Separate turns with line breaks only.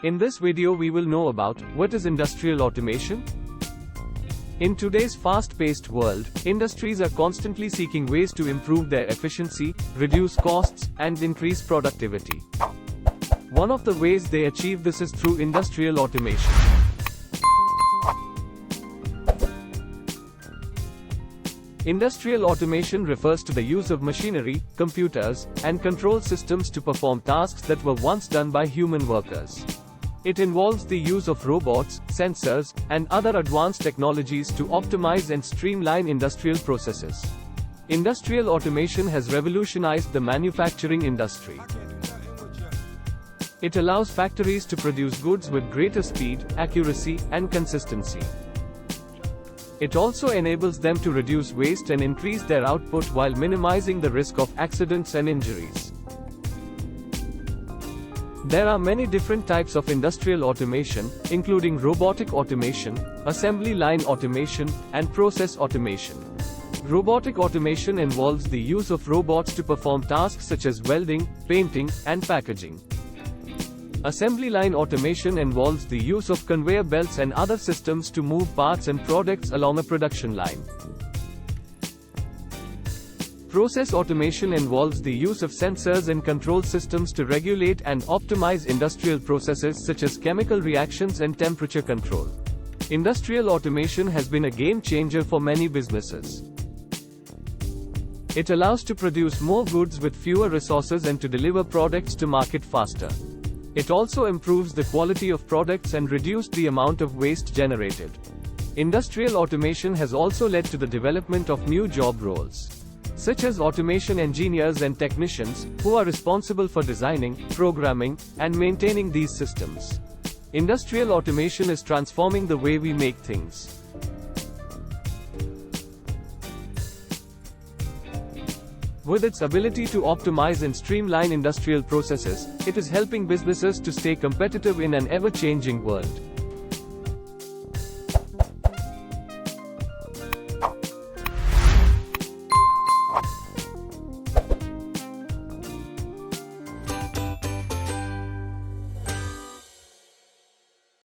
In this video we will know about what is industrial automation. In today's fast-paced world, industries are constantly seeking ways to improve their efficiency, reduce costs, and increase productivity. One of the ways they achieve this is through industrial automation. Industrial automation refers to the use of machinery, computers, and control systems to perform tasks that were once done by human workers. It involves the use of robots, sensors, and other advanced technologies to optimize and streamline industrial processes. Industrial automation has revolutionized the manufacturing industry. It allows factories to produce goods with greater speed, accuracy, and consistency. It also enables them to reduce waste and increase their output while minimizing the risk of accidents and injuries. There are many different types of industrial automation, including robotic automation, assembly line automation, and process automation. Robotic automation involves the use of robots to perform tasks such as welding, painting, and packaging. Assembly line automation involves the use of conveyor belts and other systems to move parts and products along a production line. Process automation involves the use of sensors and control systems to regulate and optimize industrial processes such as chemical reactions and temperature control. Industrial automation has been a game changer for many businesses. It allows to produce more goods with fewer resources and to deliver products to market faster. It also improves the quality of products and reduced the amount of waste generated. Industrial automation has also led to the development of new job roles, such as automation engineers and technicians, who are responsible for designing, programming, and maintaining these systems. Industrial automation is transforming the way we make things. With its ability to optimize and streamline industrial processes, it is helping businesses to stay competitive in an ever-changing world.